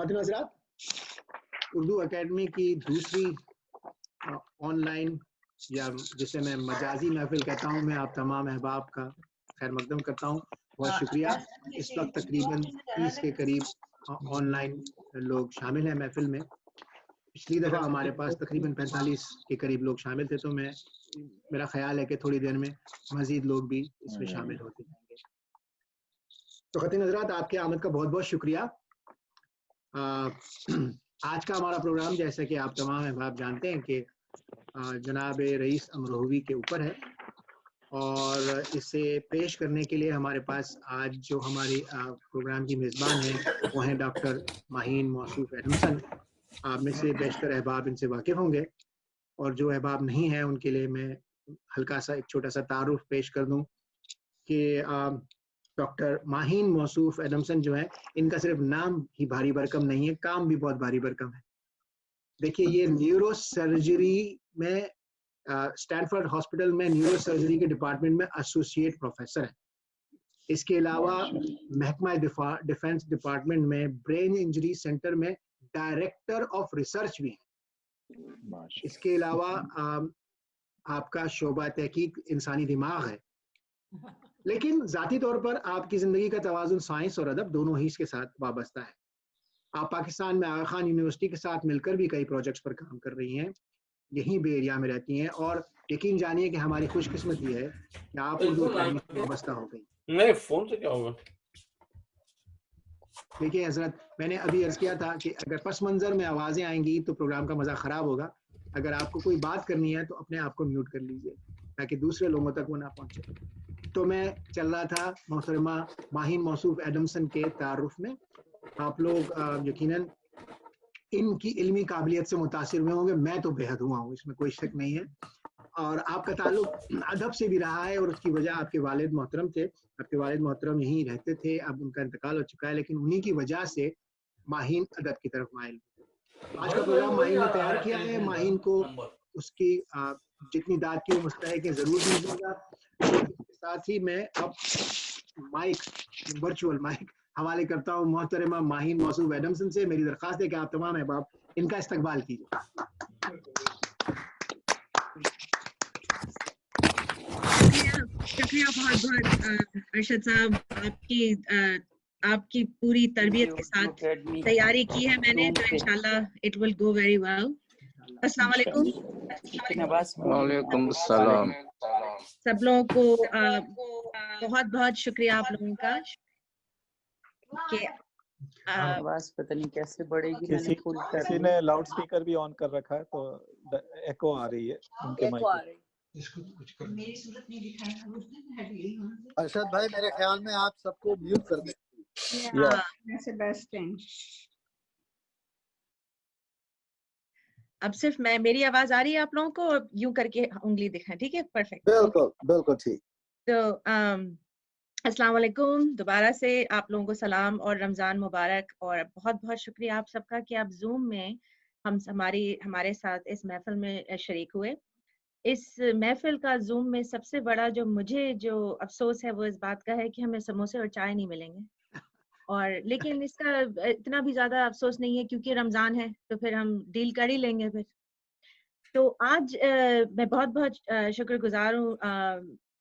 خواتین حضرات، اردو اکیڈمی کی دوسری آن لائن یا جسے میں مجازی محفل کہتا ہوں، میں آپ تمام احباب کا خیر مقدم کرتا ہوں. بہت شکریہ. اس وقت تقریباً 30 کے قریب آن لائن لوگ شامل ہیں محفل میں. پچھلی دفعہ ہمارے پاس تقریباً 45 کے قریب لوگ شامل تھے، تو میرا خیال ہے کہ تھوڑی دیر میں مزید لوگ بھی اس میں شامل ہوتے جائیں گے. تو خواتین حضرات، آپ کی آمد کا بہت بہت شکریہ. آج کا ہمارا پروگرام، جیسا کہ آپ تمام احباب جانتے ہیں، کہ جناب رئیس امروہوی کے اوپر ہے، اور اسے پیش کرنے کے لیے ہمارے پاس آج جو ہماری پروگرام کی میزبان ہیں وہ ہیں ڈاکٹر ماہین موصوف ایڈمسن. آپ میں سے بیشتر احباب ان سے واقف ہوں گے، اور جو احباب نہیں ہیں ان کے لیے میں ہلکا سا ایک چھوٹا سا تعارف پیش کر دوں کہ ڈاکٹر ماہین موصوف ایڈمسن جو ہے، ان کا صرف نام ہی بھاری بھرکم نہیں ہے، کام بھی بہت بھاری بھرکم ہے. دیکھیے، یہ نیورو سرجری میں اسٹینفورڈ ہاسپٹل میں نیورو سرجری کے ڈپارٹمنٹ میں ایسوسیٹ پروفیسر ہے. اس کے علاوہ محکمہ ڈیفنس ڈپارٹمنٹ میں برین انجری سینٹر میں ڈائریکٹر آف ریسرچ بھی ہے. اس کے علاوہ آپ کا شعبہ تحقیق انسانی دماغ ہے، لیکن ذاتی طور پر آپ کی زندگی کا توازن سائنس اور ادب دونوں ہی اس کے ساتھ وابستہ ہے. آپ پاکستان میں آغا خان یونیورسٹی کے ساتھ مل کر بھی کئی پروجیکٹس پر کام کر رہی ہیں، یہیں بے ایریا میں رہتی ہیں، اور یقین جانیے کہ ہماری خوش قسمتی ہے کہ آپ اردو اکیڈمی سے وابستہ ہو گئی. نہیں، فون سے کیا ہوگا؟ دیکھیے حضرت، میں نے ابھی عرض کیا تھا کہ اگر پس منظر میں آوازیں آئیں گی تو پروگرام کا مزہ خراب ہوگا. اگر آپ کو کوئی بات کرنی ہے تو اپنے آپ کو میوٹ کر لیجئے تاکہ دوسرے لوگوں تک وہ نہ پہنچے. تو میں چل رہا تھا محترمہ ماہین موصوف ایڈمسن کے تعارف میں. آپ لوگ یقیناً ان کی علمی قابلیت سے متاثر ہوئے ہوں گے. میں تو بے حد ہوا ہوں، اس میں کوئی شک نہیں ہے. اور آپ کا تعلق ادب سے بھی رہا ہے، اور اس کی وجہ آپ کے والد محترم تھے. آپ کے والد محترم یہیں رہتے تھے، اب ان کا انتقال ہو چکا ہے، لیکن انہی کی وجہ سے ماہین ادب کی طرف مائل. آج کا پروگرام ماہین نے تیار کیا ہے. ماہین کو اس کی جتنی داد کی وہ مستحق ہے ضرور دیجیے گا. اس کے ساتھ ہی میں اب مائک، ورچوئل مائک حوالے کرتا ہوں محترمہ ماہین موصوف ایڈمسن سے. میری درخواست ہے کہ آپ تمام احباب ان کا استقبال کیجیے. شکریہ بہت بہت ارشد صاحب. آپ کی پوری تربیت کے ساتھ تیاری کی ہے میں نے، تو انشاءاللہ it will go very well. السلام علیکم. وعلیکم السلام. سب لوگوں کو بہت بہت شکریہ آپ لوگوں کا کہ آواز پتہ نہیں کیسے بڑھے گی. کسی نے لاؤڈ سپیکر بھی آن کر رکھا ہے تو ایکو آ رہی ہے ان کے مائک پہ. ارشد بھائی، میرے خیال میں آپ سب کو میوٹ کر دیں. اب صرف میری آواز آ رہی ہے آپ لوگوں کو؟ یوں کر کے انگلی دکھائیں، ٹھیک ہے؟ پرفیکٹ. بالکل بالکل ٹھیک. تو السلام علیکم. دوبارہ سے آپ لوگوں کو سلام اور رمضان مبارک، اور بہت بہت شکریہ آپ سب کا کہ آپ زوم میں ہمارے ساتھ اس محفل میں شریک ہوئے. اس محفل کا زوم میں سب سے بڑا مجھے جو افسوس ہے وہ اس بات کا ہے کہ ہمیں سموسے اور چائے نہیں ملیں گے. اور لیکن اس کا اتنا بھی زیادہ افسوس نہیں ہے کیونکہ رمضان ہے تو پھر ہم ڈیل کر ہی لیں گے پھر. تو آج میں بہت بہت شکر گزار ہوں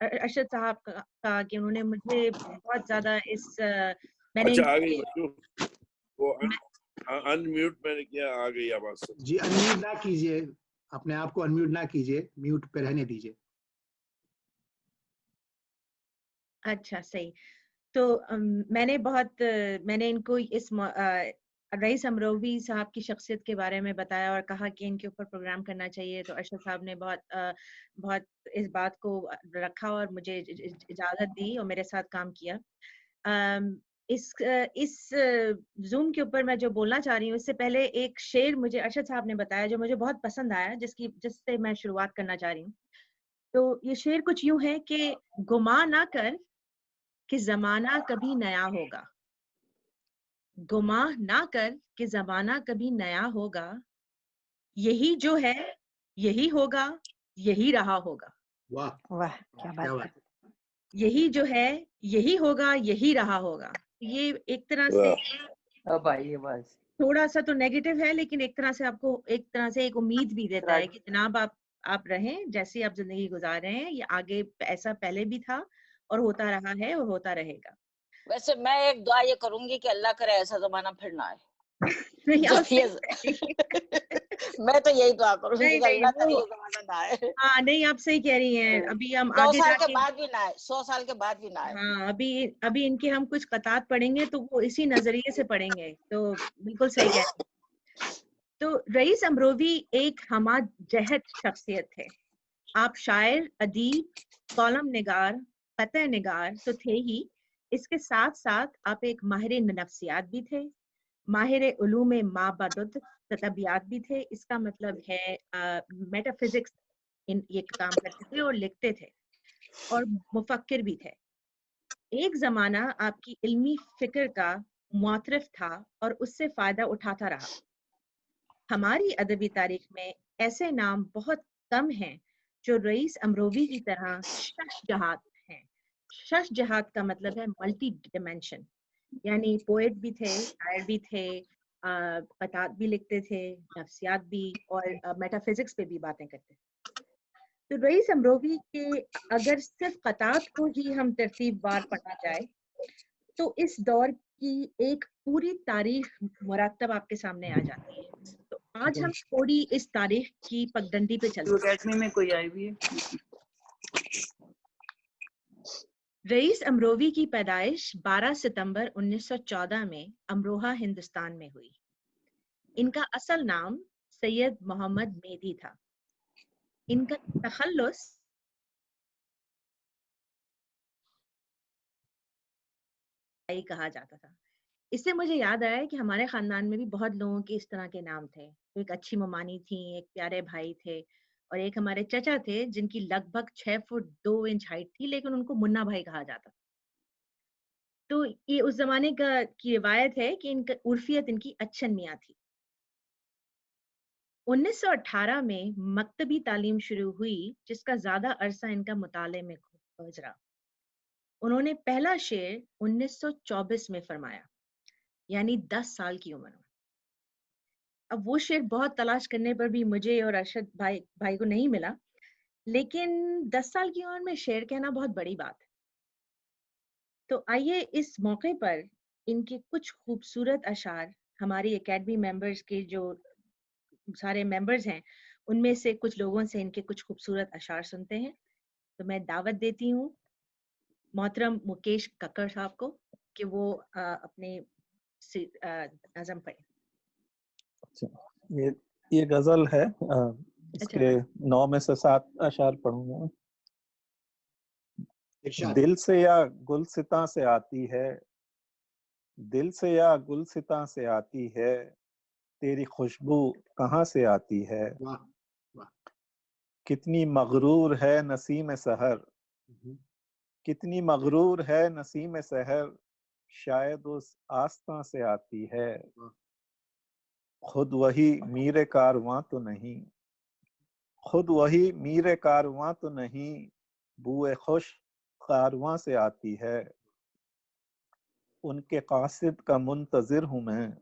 ارشد صاحب کا کہ انہوں نے مجھے بہت زیادہ میں نے اچھا، آ گئی وہ ان میوٹ میں نے کیا، آ گئی آواز. جی ان میوٹ نہ کیجیے، اپنے آپ کو ان میوٹ نہ کیجیے، میوٹ پہ رہنے دیجیے. اچھا صحیح. تو میں نے ان کو اس رئیس امروہوی صاحب کی شخصیت کے بارے میں بتایا اور کہا کہ ان کے اوپر پروگرام کرنا چاہیے. تو ارشد صاحب نے بہت اس بات کو رکھا اور مجھے اجازت دی اور میرے ساتھ کام کیا. اس زوم کے اوپر میں جو بولنا چاہ رہی ہوں، اس سے پہلے ایک شعر مجھے ارشد صاحب نے بتایا جو مجھے بہت پسند آیا، جس سے میں شروعات کرنا چاہ رہی ہوں. تو یہ شعر کچھ یوں ہے کہ گمان نہ کر کہ زمانہ کبھی نیا ہوگا، گمان نہ کر کہ زمانہ کبھی نیا ہوگا، یہی جو ہے یہی ہوگا، یہی رہا ہوگا. واہ واہ کیا بات ہے. یہی جو ہے یہی ہوگا، یہی رہا ہوگا. یہ ایک طرح سے اب آئی آواز. थोड़ा सा तो नेगेटिव है, लेकिन एक तरह से आपको एक तरह से एक उम्मीद भी देता है कि जनाब आप रहें जैसी आप जिंदगी गुजार रहे हैं, ये आगे ऐसा पहले भी था और होता रहा है और होता रहेगा। वैसे मैं एक दुआ ये करूंगी कि अल्लाह करे ऐसा जमाना फिर ना आए। नहीं, आप सही मैं तो यही दुआ करूंगी नहीं, कि नहीं, अल्लाह करे वो ये जमाना ना आए। हाँ नहीं, आप सही कह रही हैं। अभी हम 100 आगे साल के जाके बाद भी ना आए, 100 साल के बाद भी ना आए। हाँ अभी इनके हम कुछ कतात पढ़ेंगे तो वो इसी नजरिए से पढ़ेंगे, तो बिल्कुल सही कह रही हैं। तो रईस अमरोवी एक हमाजहत शख्सियत थे। आप शायर, अदीब, कॉलम निगार, कतः निगार तो थे ही, इसके साथ साथ आप एक माहिर नफ्सियात भी थे, माहिर उलूम माबदुद ततबियात भी थे। इसका मतलब है मेटाफिजिक्स ये काम करते थे और लिखते थे, और मुफक्किर भी थे। एक जमाना आपकी इल्मी फिक्र का मुआतरिफ था और उससे फायदा उठाता रहा। हमारी अदबी तारीख में ऐसे नाम बहुत कम हैं जो रईस अमरोवी की तरह शशजहात हैं। शशजहात का मतलब है मल्टी डिमेंशन, यानी पोएट भी थे, शायर भी थे, कतात भी लिखते थे, नफ्सियात भी, और मेटाफिजिक्स पे भी बातें करते थे। तो रईस अमरोवी के अगर सिर्फ कतात को ही हम तरतीबवार पढ़ना चाहे तो इस दौर की एक पूरी तारीख मुरतब आपके सामने आ जाती है। तो आज हम थोड़ी इस तारीख की पगडंडी पे चलते हैं। एकेडमी में कोई आई भी है? रईस अमरोवी की पैदाइश 12 सितंबर 1914 में अमरोहा हिंदुस्तान में हुई। इनका असल नाम सैयद मोहम्मद मेहदी था। इनका तखल्लुस कहा जाता था। इससे मुझे याद आया कि हमारे खानदान में भी बहुत लोगों के इस तरह के नाम थे। तो एक अच्छी ममानी थी, एक प्यारे भाई थे, और एक हमारे चचा थे जिनकी लगभग 6 फुट 2 इंच हाइट थी, लेकिन उनको मुन्ना भाई कहा जाता। तो ये उस जमाने की रिवायत है कि इनका उर्फियत इनकी अच्छन मियाँ थी। 1918 में मकतबी तालीम शुरू हुई, जिसका ज्यादा अरसा इनका मुताले में गुजरा। उन्होंने पहला शेर 1924 में फरमाया, यानी 10 साल की उम्र में। अब वो शेर बहुत तलाश करने पर भी मुझे और अरशद भाई को नहीं मिला, लेकिन 10 साल की उम्र में शेर कहना बहुत बड़ी बात है। तो आइए इस मौके पर इनके कुछ खूबसूरत अशार हमारी एकेडमी मेंबर्स के जो सारे मेंबर्स हैं उनमें से कुछ लोगों से इनके कुछ खूबसूरत अशार सुनते हैं। तो मैं दावत देती हूँ मोहतरम मुकेश कक्कड़ साहब को कि वो अपने नज़म पढ़े। ये गजल है, इसके 9 में से 7 अशार पढ़ूंगा। दिल से या गुलसिता से आती है, दिल से या गुलसिता से आती है, तेरी खुशबू कहाँ से आती है। वाह वाह। कितनी मगरूर है नसीम सहर, कितनी मगरूर है नसीम सहर, शायद उस आस्था से आती है। खुद वही मीरे कारवां तो नहीं, खुद वही मीरे कारवां तो नहीं, बुए खुश कारवां से आती है। उनके कासिद का मुंतजिर हूँ मैं,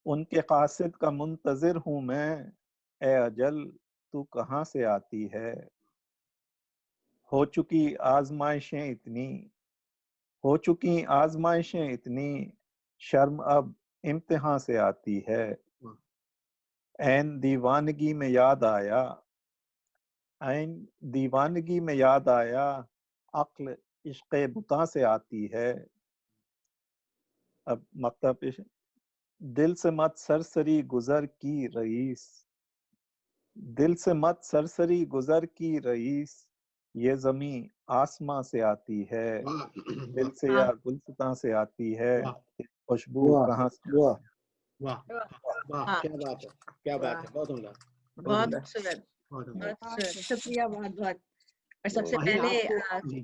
उनके कासिद का मुंतजिर हूँ मैं, ए अजल तू कहाँ से आती है। हो चुकी आजमाइशें इतनी, हो चुकी आजमाइशें इतनी, शर्म अब इम्तिहान से आती है। ऐन दीवानगी में याद आया, ऐन दीवानगी में याद आया, अक्ल इश्क़ बुता से आती है। अब मक्ता पेश। दिल से मत सरसरी गुजर की रईस, दिल से मत सरसरी गुजर की रईस, ये जमी आसमां से आती है। दिल से या गुलसिता से आती है, खुशबू कहाँ से। वाह वाह वाह, क्या बात है, क्या बात है, बहुत उम्दा, बहुत खूबसूरत, बहुत खूबसूरत, शुक्रिया बहुत बहुत। और सबसे पहले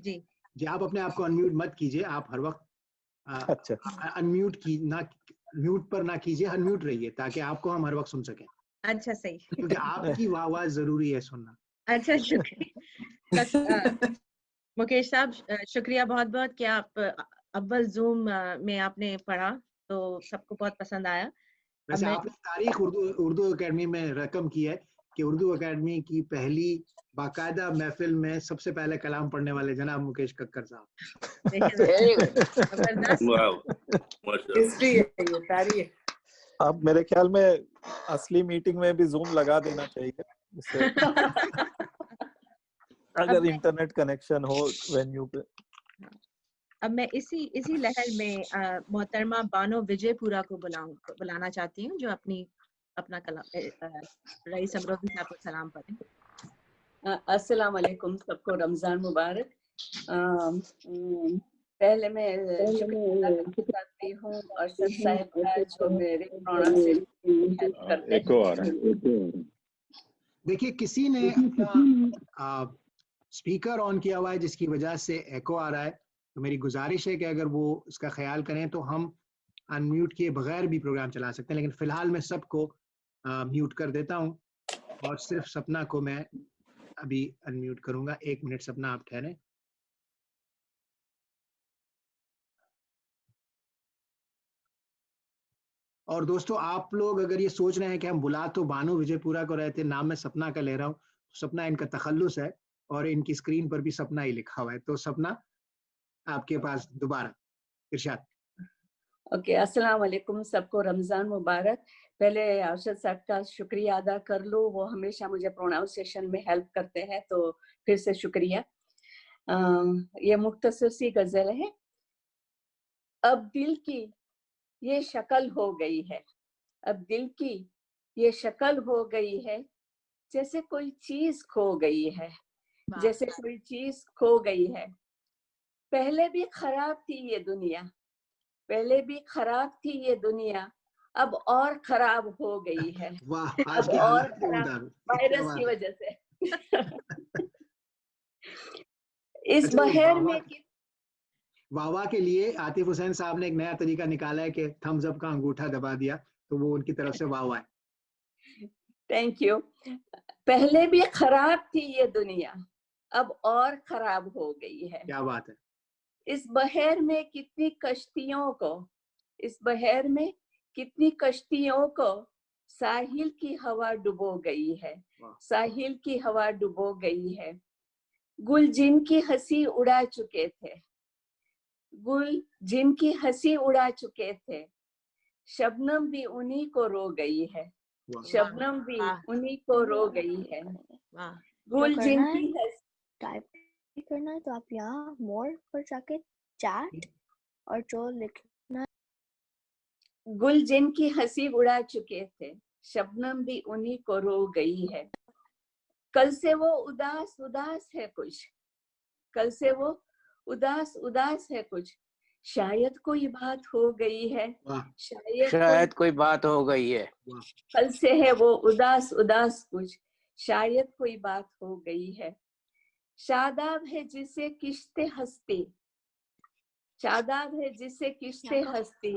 जी आप अपने आप को अनम्यूट मत कीजिए, आप हर वक्त अच्छा अनम्यूट की ना, म्यूट पर ना कीजिए, अनम्यूट रहिए ताकि आपको हम हर वक्त सुन सकें। अच्छा सही, क्योंकि आपकी आवाज जरूरी है सुनना। अच्छा शुक्रिया मुकेश साहब, शुक्रिया बहुत बहुत कि आप अव्वल जूम में आपने पढ़ा تو سب کو بہت پسند آیا. ویسے آپ نے تاریخ اردو اکیڈمی میں رقم کی ہے کہ اردو اکیڈمی کی پہلی باقاعدہ محفل میں سب سے پہلے کلام پڑھنے والے جناب مکیش ککر صاحب. اب میرے خیال میں اصلی میٹنگ میں بھی زوم لگا دینا چاہیے اگر انٹرنیٹ کنیکشن ہو وینیو پہ. اب میں اسی لہر میں محترمہ بانو وجے پورا کو بلانا چاہتی ہوں جو اپنا کلام رئیس امروہوی صاحب کو سلام پڑھیں. السلام علیکم، سب کو رمضان مبارک. پہلے میں شکریہ کرتی ہوں ارشد صاحب کا جو میرے پروننسیشن ہیلپ کرتے ہیں. دیکھیے کسی نے اسپیکر آن کیا ہوا ہے جس کی وجہ سے ایکو آ رہا ہے، تو میری گزارش ہے کہ اگر وہ اس کا خیال کریں تو ہم ان میوٹ کیے بغیر بھی پروگرام چلا سکتے ہیں، لیکن فی الحال میں سب کو میوٹ کر دیتا ہوں اور صرف سپنا کو میں ابھی ان میوٹ کروں گا. 1 منٹ سپنا آپ ٹھہریں. اور دوستو آپ لوگ اگر یہ سوچ رہے ہیں کہ ہم بلا تو بانو وجے پورا کو رہے تھے، نام میں سپنا کا لے رہا ہوں، سپنا ان کا تخلص ہے اور ان کی اسکرین پر بھی سپنا ہی لکھا ہوا ہے. تو سپنا آپ کے پاس دوبارہ ارشاد. اوکے، السلام علیکم، سب کو رمضان مبارک. پہلے ارشد صاحب کا شکریہ ادا کر لوں، وہ ہمیشہ مجھے پروناؤنسیشن میں ہیلپ کرتے ہیں، تو پھر سے شکریہ. یہ مختصر سی غزل ہے. اب دل کی یہ شکل ہو گئی ہے، اب دل کی یہ شکل ہو گئی ہے، جیسے کوئی چیز کھو گئی ہے، جیسے کوئی چیز کھو گئی ہے. پہلے بھی خراب تھی یہ دنیا، پہلے بھی خراب تھی یہ دنیا، اب اور خراب ہو گئی ہے. اب اور خراب وائرس کی وجہ سے. اس بہر میں واہ واہ کے لیے عاطف حسین صاحب نے ایک نیا طریقہ نکالا ہے کہ تھمز اپ کا انگوٹھا دبا دیا، تو وہ ان کی طرف سے واہ واہ ہے. Thank you. پہلے بھی خراب تھی یہ دنیا، اب اور خراب ہو گئی ہے. کیا بات ہے. اس بحر میں کتنی کشتیوں کو، اس بحر میں کتنی کشتیوں کو ساحل کی ہوا ڈبو گئی ہے، ساحل کی ہوا ڈبو گئی ہے. گل جن کی ہنسی اڑا چکے تھے، گل جن کی ہنسی اڑا چکے تھے، شبنم بھی انہی کو رو گئی ہے، شبنم بھی انہی کو رو گئی ہے. گل جن کی ٹائپ کرنا ہے تو آپ یہاں مور پر جا کے چیٹ اور جو لکھنا. گل جن کی ہنسی اڑا چکے تھے، شبنم بھی انہی کو رو گئی ہے. کل سے وہ اداس اداس ہے کچھ، کل سے وہ اداس اداس ہے کچھ، شاید کوئی بات ہو گئی ہے، شاید کوئی بات ہو گئی ہے. کل سے ہے وہ اداس اداس کچھ، شاید کوئی بات ہو گئی ہے. شاداب ہے جسے کشت ہستی، شاداب ہے جسے کشت ہستی،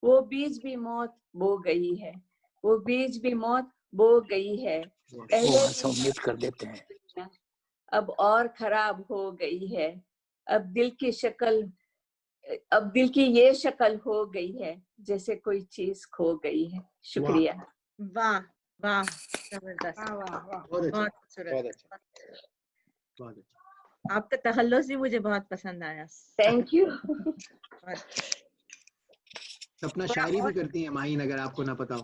وہ بیج بھی موت بو گئی ہے، وہ بیج بھی موت بو گئی ہے. پہلے سبمٹ کر دیتے ہیں. اب اور خراب ہو گئی ہے. اب دل کی شکل، اب دل کی یہ شکل ہو گئی ہے، جیسے کوئی چیز کھو گئی ہے. شکریہ. واہ واہ، زبردست، بہت خوبصورت. آپ کا تخلص بھی مجھے بہت پسند آیا. Thank you. سپنا شاعری بھی کرتی ہیں ماہین، اگر آپ کو نہ پتا ہو.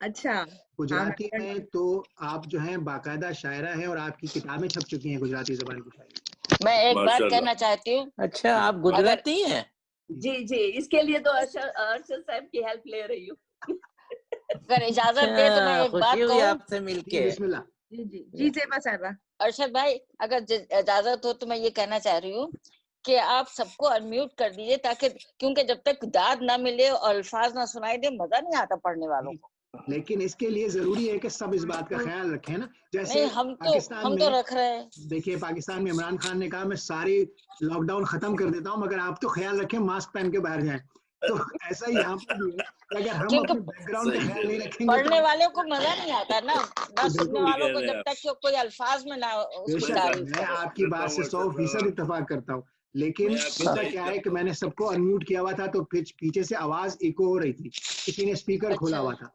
اچھا. گجراتی میں تو آپ جو ہیں باقاعدہ شاعرہ ہیں اور آپ کی کتابیں چھپ چکی ہیں گجراتی زبان کی شاعری. میں ایک بات کہنا چاہتی ہوں. اچھا آپ گجراتی ہیں؟ جی جی، اس کے لیے تو ارشد صاحب کی ہیلپ لے رہی ہوں. اگر اجازت دے تو میں ایک بات کہوں آپ سے مل کے. بسم اللہ. جی جی جی زیبا صاحبہ. ارشد بھائی اگر اجازت ہو تو میں یہ کہنا چاہ رہی ہوں کہ آپ سب کو انمیوٹ کر دیجیے، تاکہ کیونکہ جب تک داد نہ ملے اور الفاظ نہ سنائی دے مزہ نہیں آتا پڑھنے والوں کو. لیکن اس کے لیے ضروری ہے کہ سب اس بات کا خیال رکھیں نا. جیسے ہم پاکستان تو میں رکھ رہے ہیں. دیکھیے پاکستان میں عمران خان نے کہا میں ساری لاک ڈاؤن ختم کر دیتا ہوں مگر آپ تو خیال رکھیں ماسک پہن کے باہر جائیں. تو ایسا ہی یہاں پر بھی ہے کہ اگر ہم اپنے بیک گراؤنڈ کا خیال نہیں رکھیں گے پڑھنے والوں کو مزہ نہیں آتا نا سننے والوں کو، جب تک کہ کوئی الفاظ میں نہ. میں آپ کی بات سے 100% اتفاق کرتا ہوں، लेकिन होता क्या है कि मैंने सबको अनम्यूट किया हुआ था तो पीछे से आवाज इको हो रही थी, किसी ने स्पीकर खोला हुआ था।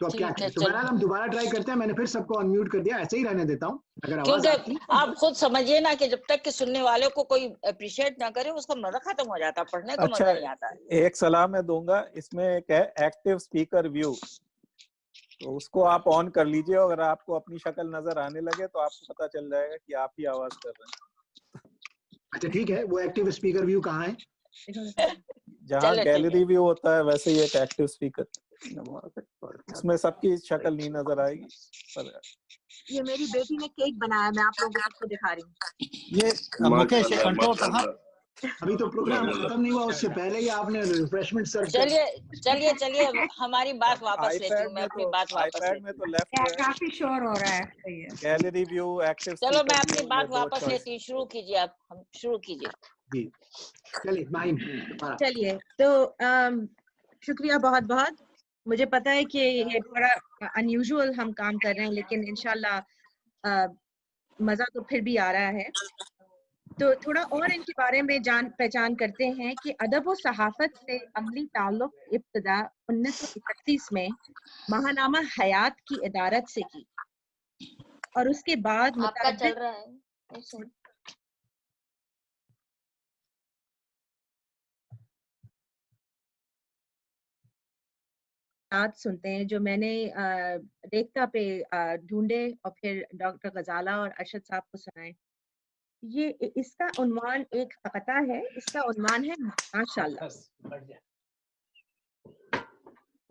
तो अब क्या करें? तो बहरहाल हम दोबारा ट्राई करते हैं। मैंने फिर सबको अनम्यूट कर दिया, ऐसे ही रहने देता हूँ। अगर आवाज क्योंकि आप खुद समझिए ना कि जब तक कि सुनने वाले को कोई अप्रिशिएट ना करे उसका मजा खत्म हो जाता है, पढ़ने का मजा नहीं आता। एक सलाह मैं दूंगा, इसमें एक है एक्टिव स्पीकर व्यू, तो उसको आप ऑन कर लीजिए। अगर आपको अपनी शक्ल नजर आने लगे तो आपको पता चल जाएगा कि आप ही आवाज कर रहे हैं। अच्छा ठीक है, वो एक्टिव स्पीकर व्यू कहाँ है? जहाँ गैलरी व्यू होता है वैसे ही एक एक्टिव स्पीकर, उसमें सबकी शक्ल नहीं नजर आएगी। पर ये मेरी बेटी ने केक बनाया, मैं आप लोगों को सबको दिखा रही हूँ। ये मुकेश कंट्रोल कहाँ? अभी तो प्रोग्राम खत्म नहीं हुआ, उससे पहले ही आपने रिफ्रेशमेंट सर्व कर। चलिए हमारी बात वापस लेती हूँ मैं, अपनी बात वापस लेती में तो लेफ्ट है, काफी शोर हो रहा है। सही है। गैलरी व्यू, एक्टिव चलो स्पीकर मैं अपनी व्यू, बात ये दो वापस choice। लेती हूँ, शुरू कीजिए आप, हम शुरू कीजिए। जी चलिए माहिम। चलिए तो शुक्रिया बहुत बहुत। मुझे पता है कि ये थोड़ा अनयूजुअल हम काम कर रहे हैं, लेकिन इंशाल्लाह मजा तो फिर भी आ रहा है। तो थोड़ा और इनके बारे में जान पहचान करते हैं कि अदब व सहाफत से अमली ताल्लुक इब्तिदा 1931 में महानामा हयात की इदारत से की और उसके बाद आपका चल रहा है सुनते हैं जो मैंने रेखता पे ढूंढे और फिर डॉक्टर गजाला और अरशद साहब को सुनाए। ये इसका उन्वान एक कता है, इसका उन्वान है माशाअल्लाह।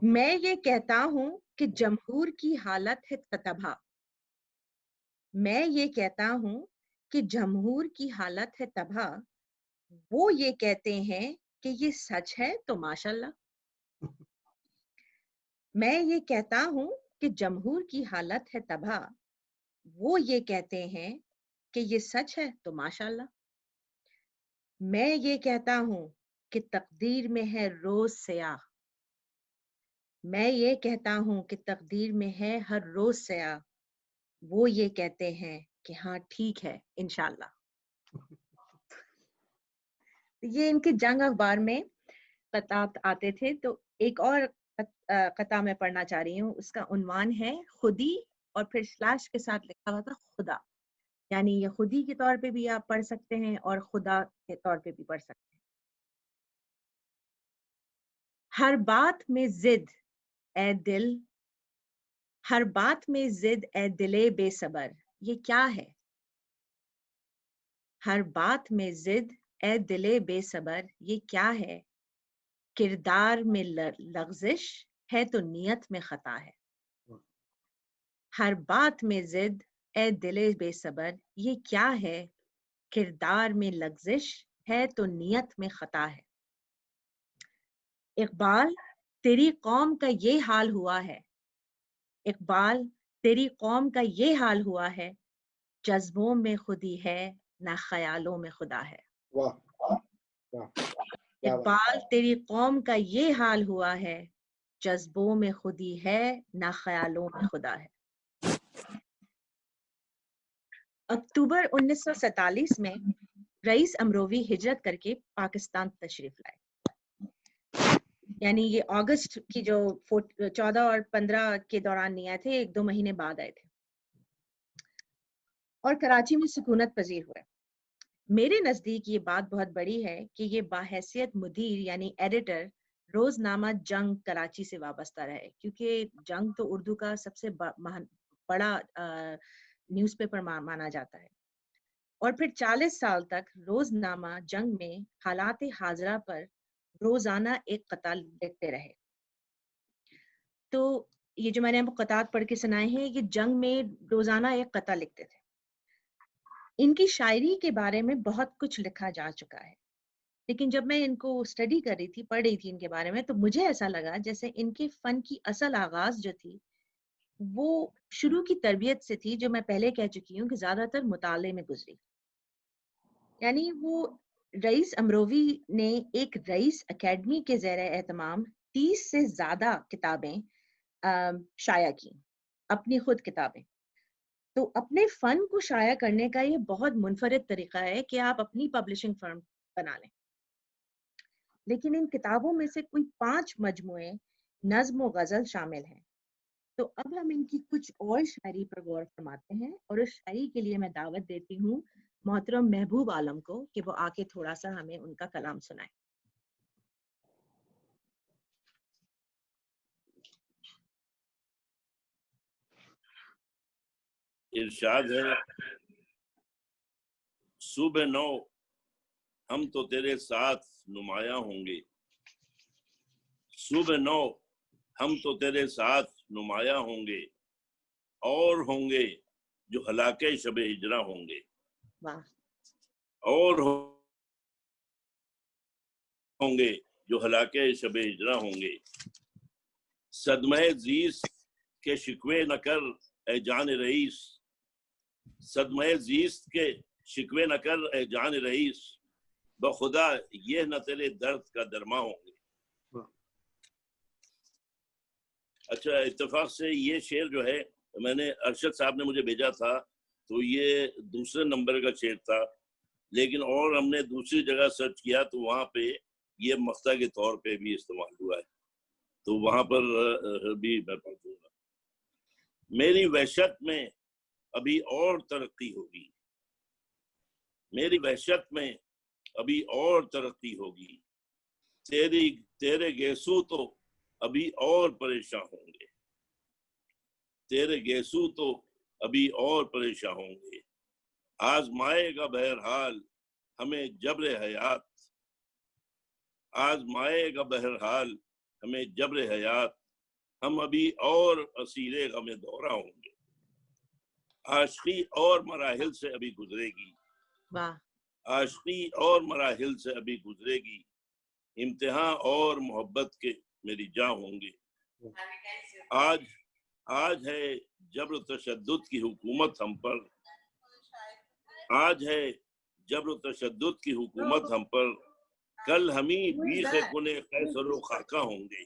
मैं ये कहता हूँ कि जमहूर की हालत है तबाह। मैं ये कहता हूँ कि जमहूर की हालत है तबाह। वो ये कहते हैं कि ये सच है तो माशाअल्लाह। मैं ये कहता हूँ कि जमहूर की हालत है तबाह। वो ये कहते हैं कि ये सच है तो माशाअल्लाह। मैं ये कहता हूँ कि तकदीर में है रोज स्याह। मैं ये कहता हूँ कि तकदीर में है हर रोज स्याह। वो ये कहते हैं कि हाँ ठीक है इंशाल्लाह। ये इनके जंग अखबार में कतात आते थे। तो एक और कता मैं पढ़ना चाह रही हूँ, उसका उन्वान है खुदी और फिर स्लैश के साथ लिखा हुआ था खुदा। यानी ये खुदी के तौर पे भी आप पढ़ सकते हैं और खुदा के तौर पे भी पढ़ सकते हैं। हर बात में जिद ए दिल, हर बात में जिद ए दिले बेसबर, ये क्या है? हर बात में जिद ए दिले बेसबर, ये क्या है? किरदार में लग़ज़िश है तो नियत में खता है। हर बात में जिद ए दिले बेसबर, ये क्या है? किरदार में लग़ज़िश है तो नियत में खता है। इकबाल तेरी कौम का ये हाल हुआ है। इकबाल तेरी कौम का ये हाल हुआ है। जज्बों में खुदी है ना ख्यालों में खुदा है। वाह इकबाल तेरी कौम का ये हाल हुआ है। जज्बों में खुदी है ना ख्यालों में खुदा है। अक्टूबर 1947 में रईस अमरोवी हिजरत करके पाकिस्तान तशरीफ लाए। यानी ये अगस्त की जो 14 और 15 के दौरान नहीं आए थे, 1-2 महीने बाद आए थे और कराची में सुकूनत पजीर हुए। मेरे नज़दीक ये बात बहुत बड़ी है कि ये बाहैसियत मुदीर यानी एडिटर रोजनामा जंग कराची से वाबस्ता रहे, क्योंकि जंग तो उर्दू का सबसे बड़ा न्यूज़पेपर माना जाता है। और फिर 40 साल तक रोजनामा जंग में हालात हाजरा पर रोजाना एक कता लिखते रहे। तो ये जो मैंने आपको कतात पढ़ के सुनाए हैं, ये जंग में रोजाना एक कता लिखते थे। इनकी शायरी के बारे में बहुत कुछ लिखा जा चुका है, लेकिन जब मैं इनको स्टडी कर रही थी, पढ़ रही थी इनके बारे में, तो मुझे ऐसा लगा जैसे इनके फन की असल आगाज जो थी वो शुरू की तरबियत से थी, जो मैं पहले कह चुकी हूँ कि ज्यादातर मुताले में गुजरी। यानी वो रईस अमरोवी ने एक रईस एकेडमी के ज़ेरे एहतमाम 30 से ज्यादा किताबें शाया की, अपनी खुद किताबें। तो अपने फन को शाया करने का ये बहुत मुनफरिद तरीका है कि आप अपनी पब्लिशिंग फर्म बना लें। लेकिन इन किताबों में से कोई 5 मजमुए नज्म और गजल शामिल हैं। तो अब हम इनकी कुछ और शायरी पर गौर फरमाते हैं और उस शायरी के लिए मैं दावत देती हूँ मोहतरम महबूब आलम को कि वो आके थोड़ा सा हमें उनका कलाम सुनाए। इरशाद है, सुबह 9 हम तो तेरे साथ नुमाया होंगे, सुबह 9 हम तो तेरे साथ नुमाया होंगे, और होंगे जो हलाके शबे हिजरा होंगे, और होंगे जो हलाके शबे हिजरा होंगे। सदमे जीस के शिकवे न कर ए जान रईस, सदमे जीस के शिकवे न कर ए जान रईस, बखुदा ये न तेरे दर्द का दरमा होंगे। अच्छा, इत्तेफाक से ये शेर जो है मैंने अरशद साहब ने मुझे भेजा था, तो ये दूसरे नंबर का शेर था, लेकिन और हमने दूसरी जगह सर्च किया तो वहाँ पे ये मक्ता के तौर पे भी इस्तेमाल हुआ है, तो वहाँ पर भी मैं पढ़ दूंगा। मेरी वहशत में अभी और तरक्की होगी, मेरी वहशत में अभी और तरक्की होगी, तेरे गेसू तो अभी और परेशान होंगे, तेरे गेसू तो अभी और परेशान होंगे। आजमाएगा बहरहाल हमें जब्र हयात, आजमाएगा बहरहाल हमें जब्र हयात, हम अभी और असीरे गमे दौरा होंगे। आशिकी और मराहिल से अभी गुजरेगी, आशिकी और मराहिल से अभी गुजरेगी, इम्तिहान और मोहब्बत के मेरी जान होंगे। आज है जब्र तशद्दुद की हुकूमत हम पर, आज है जब्र तशद्दुद की हुकूमत हम पर, कल हम ही बीखे कुने कैसर व खाका होंगे।